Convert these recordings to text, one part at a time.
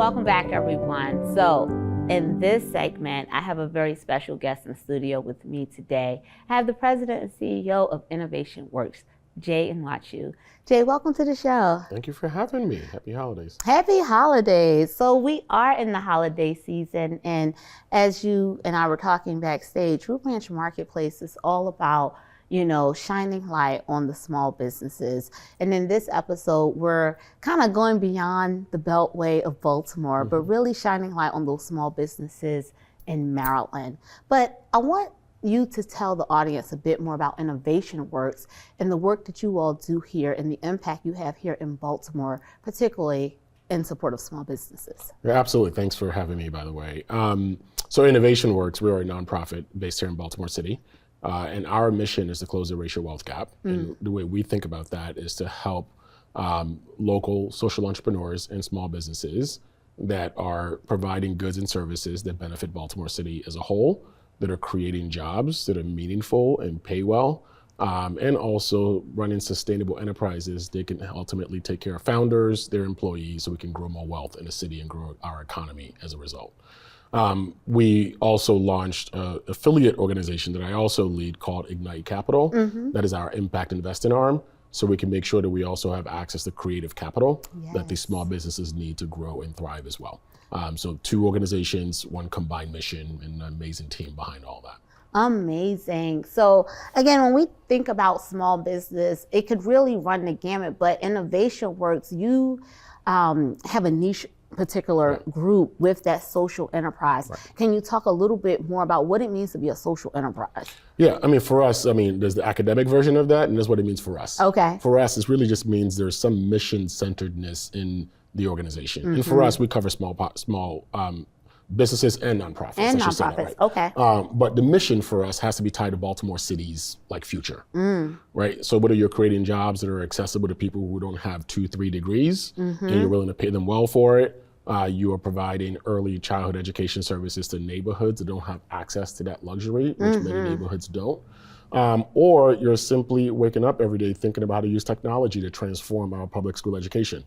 welcome back, everyone. So in this segment, I have a very special guest in the studio with me today. I have the president and CEO of Innovation Works, Jay Nwachukwu. Jay, welcome to the show. Thank you for having me. Happy holidays. Happy holidays. So we are in the holiday season, and as you and I were talking backstage, Root Ranch Marketplace is all about, shining light on the small businesses. And in this episode, we're kind of going beyond the Beltway of Baltimore, but really shining light on those small businesses in Maryland. But I want you to tell the audience a bit more about Innovation Works and the work that you all do here and the impact you have here in Baltimore, particularly in support of small businesses. Yeah, absolutely. Thanks for having me, by the way. So Innovation Works, we're a nonprofit based here in Baltimore City. And our mission is to close the racial wealth gap. And the way we think about that is to help local social entrepreneurs and small businesses that are providing goods and services that benefit Baltimore City as a whole, that are creating jobs that are meaningful and pay well, and also running sustainable enterprises that can ultimately take care of founders, their employees, so we can grow more wealth in the city and grow our economy as a result. We also launched an affiliate organization that I also lead called Ignite Capital. That is our impact investing arm. So we can make sure that we also have access to creative capital that these small businesses need to grow and thrive as well. So two organizations, one combined mission, and an amazing team behind all that. Amazing. So again, when we think about small business, it could really run the gamut, but Innovation Works, you have a niche particular group with that social enterprise. Can you talk a little bit more about what it means to be a social enterprise? Yeah, for us, there's the academic version of that, and that's what it means for us. Okay. For us, it really just means there's some mission-centeredness in the organization. And for us, we cover small businesses and nonprofits. And nonprofits, okay. But the mission for us has to be tied to Baltimore City's future, right? So whether you're creating jobs that are accessible to people who don't have 2-3 degrees, and you're willing to pay them well for it, you are providing early childhood education services to neighborhoods that don't have access to that luxury, which many neighborhoods don't. Or you're simply waking up every day thinking about how to use technology to transform our public school education.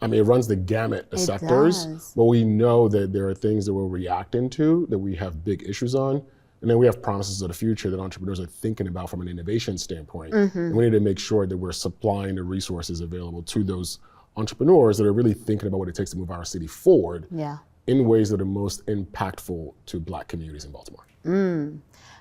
It runs the gamut of sectors, but we know that there are things that we're reacting to that we have big issues on. And then we have promises of the future that entrepreneurs are thinking about from an innovation standpoint. And we need to make sure that we're supplying the resources available to those entrepreneurs that are really thinking about what it takes to move our city forward in ways that are most impactful to Black communities in Baltimore.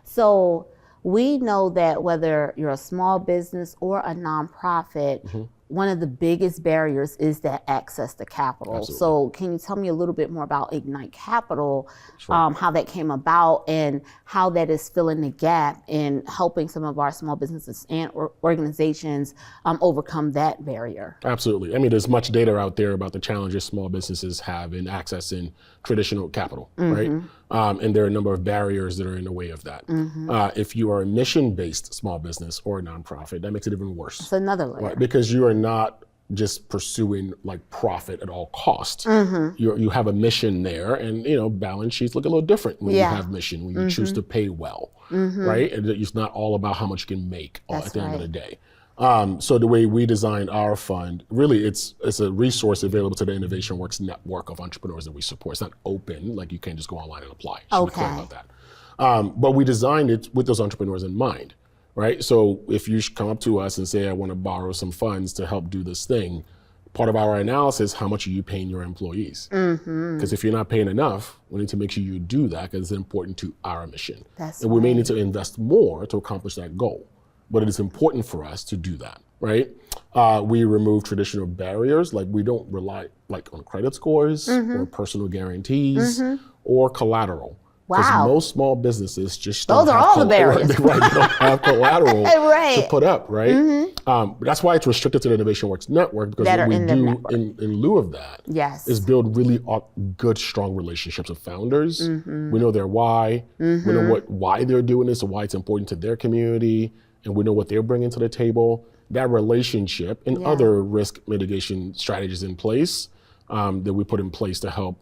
So we know that whether you're a small business or a nonprofit, one of the biggest barriers is that access to capital. Absolutely. So can you tell me a little bit more about Ignite Capital, how that came about and how that is filling the gap in helping some of our small businesses and organizations overcome that barrier? Absolutely. There's much data out there about the challenges small businesses have in accessing traditional capital, right? And there are a number of barriers that are in the way of that. If you are a mission-based small business or a nonprofit, that makes it even worse. It's another layer. Right? Because you are not just pursuing profit at all cost. You have a mission there, and balance sheets look a little different when you have mission, when you choose to pay well, right? And it's not all about how much you can make at the end of the day. So the way we designed our fund, really it's a resource available to the Innovation Works network of entrepreneurs that we support. It's not open, you can't just go online and apply. Should be clear about that. But we designed it with those entrepreneurs in mind, right? So if you come up to us and say, I want to borrow some funds to help do this thing, part of our analysis, how much are you paying your employees? Because if you're not paying enough, we need to make sure you do that because it's important to our mission. And we may need to invest more to accomplish that goal. But it is important for us to do that, right? We remove traditional barriers, we don't rely on credit scores or personal guarantees or collateral. Because most small businesses just don't Those are all the barriers. They don't have collateral to put up, right? That's why it's restricted to the Innovation Works network, because what we do in lieu of that is build really good, strong relationships with founders. We know their why, we know why they're doing this and why it's important to their community, and we know what they're bringing to the table. That relationship and other risk mitigation strategies in place that we put in place to help,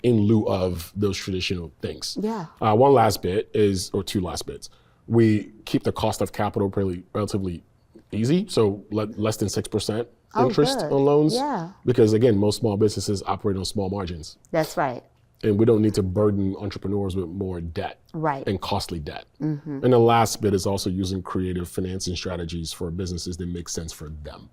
in lieu of those traditional things. One last bit or two last bits. We keep the cost of capital relatively easy, so less than 6% interest good. on loans. Yeah. Because again, most small businesses operate on small margins. That's right. And we don't need to burden entrepreneurs with more debt Right. and costly debt. And the last bit is also using creative financing strategies for businesses that make sense for them.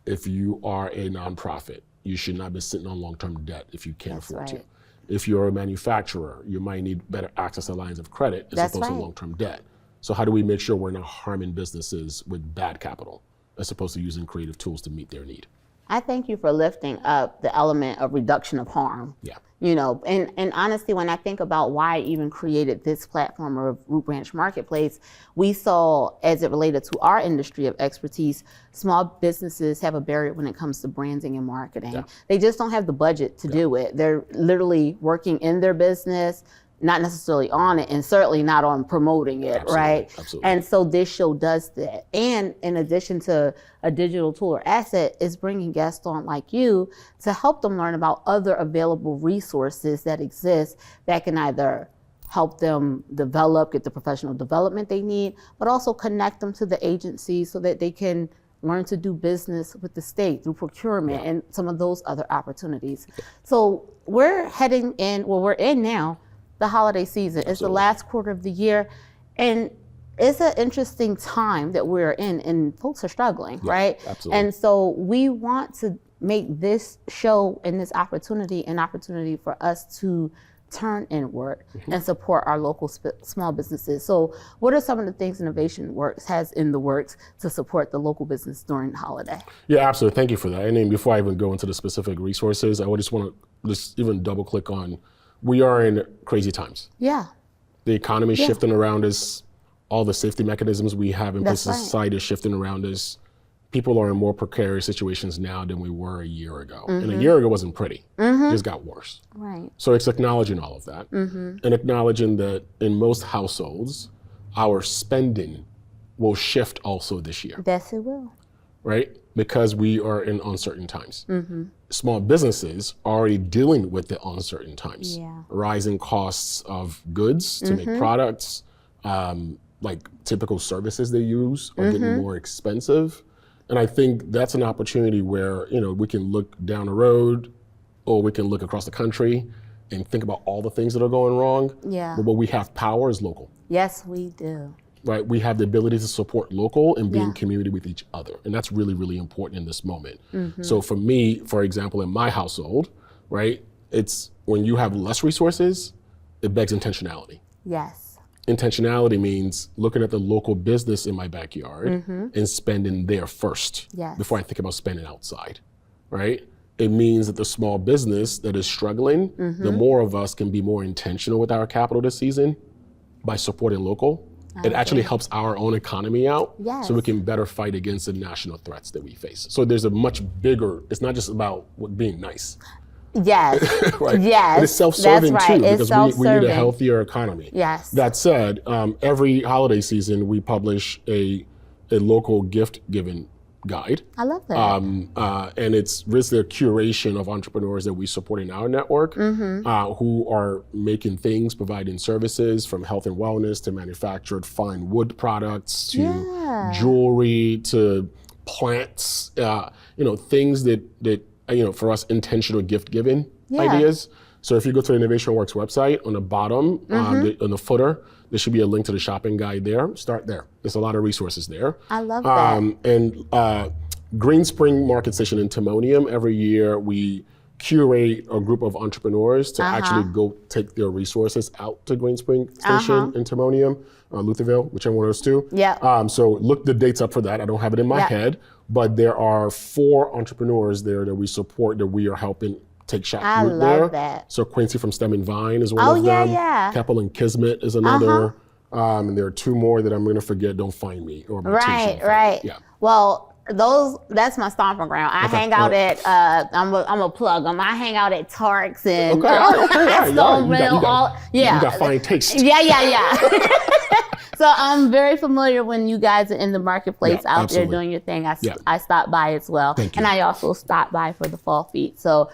If you are a nonprofit, you should not be sitting on long-term debt if you can't afford to. right. If you're a manufacturer, you might need better access to lines of credit as That's opposed to right. long-term debt. So how do we make sure we're not harming businesses with bad capital as opposed to using creative tools to meet their need? I thank you for lifting up the element of reduction of harm. Yeah. You know, and honestly, when I think about why I even created this platform of Root Branch Marketplace, we saw, as it related to our industry of expertise, small businesses have a barrier when it comes to branding and marketing. Yeah. They just don't have the budget to do it. They're literally working in their business, not necessarily on it, and certainly not on promoting it, Absolutely, right? absolutely. And so this show does that. And in addition to a digital tool or asset, is bringing guests on like you to help them learn about other available resources that exist that can either help them develop, get the professional development they need, but also connect them to the agencies so that they can learn to do business with the state through procurement and some of those other opportunities. So we're heading in, well, we're in now, the holiday season. It's the Absolutely. last quarter of the year. And it's an interesting time that we're in, and folks are struggling, right? absolutely. And so we want to make this show and this opportunity an opportunity for us to turn inward and support our local small businesses. So what are some of the things Innovation Works has in the works to support the local business during the holiday? Yeah, absolutely. Thank you for that. And then before I even go into the specific resources, I would just want to just even double click on, we are in crazy times. Yeah, The economy is shifting around us. All the safety mechanisms we have in place in That's right. society is shifting around us. People are in more precarious situations now than we were a year ago. And a year ago wasn't pretty. It just got worse. right. So it's acknowledging all of that and acknowledging that in most households, our spending will shift also this year, Yes, it will. right? Because we are in uncertain times. Small businesses are already dealing with the uncertain times. Yeah. Rising costs of goods to make products, like typical services they use are getting more expensive. And I think that's an opportunity where, you know, we can look down the road or we can look across the country and think about all the things that are going wrong. Yeah. But what we have power is local, Yes, we do. right? We have the ability to support local and be in Yeah. community with each other. And that's really, really important in this moment. So for me, for example, in my household, right, it's when you have less resources, it begs intentionality. Yes. Intentionality means looking at the local business in my backyard and spending there first Yes. before I think about spending outside, right? It means that the small business that is struggling, the more of us can be more intentional with our capital this season by supporting local. It actually helps our own economy out Yes. so we can better fight against the national threats that we face. So there's a much bigger, it's not just about being nice. Yes. Right? Yes. But it's self-serving That's right. too, It's because we need a self-serving. healthier economy. Yes. That said, every holiday season we publish a local gift giving guide. I love that. And it's really a curation of entrepreneurs that we support in our network who are making things, providing services from health and wellness to manufactured fine wood products to Yeah. jewelry to plants, things that for us, intentional gift giving ideas. So if you go to the Innovation Works website, on the bottom, on the footer, there should be a link to the shopping guide there. Start there. There's a lot of resources there. I love that. And Green Spring Market Station in Timonium, every year we curate a group of entrepreneurs to actually go take their resources out to Green Spring Station in Timonium, Lutherville, whichever one of those two. Yeah. So look the dates up for that. I don't have it in my head, but there are 4 entrepreneurs there that we support that we are helping take shot I root love there. that. So Quincy from Stem and Vine is one Oh, of yeah, them. yeah. Keppel and Kismet is another. And there are 2 more that I'm going to forget. Don't Find Me. Or my team Shall Find Me. Right. Yeah. Well, that's my stomping ground. I hang out at I'm a plug 'em. I hang out at Tarks and Okay, all right. Stoneville, You got fine taste. Yeah. So I'm very familiar when you guys are in the marketplace Yeah, out absolutely. there doing your thing. Yeah. I stop by as well. Thank you. And I also stop by for the fall feet. So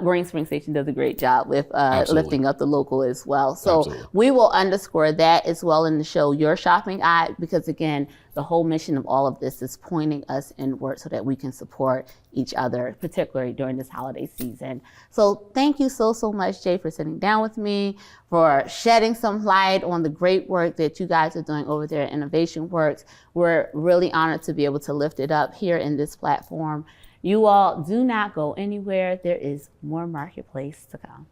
Green Spring Station does a great job with lifting up the local as well. So Absolutely. we will underscore that as well in the show Your Shopping Eye, because again, the whole mission of all of this is pointing us inward so that we can support each other, particularly during this holiday season. So thank you so much, Jay, for sitting down with me, for shedding some light on the great work that you guys are doing over there at Innovation Works. We're really honored to be able to lift it up here in this platform. You all do not go anywhere. There is more Marketplace to come.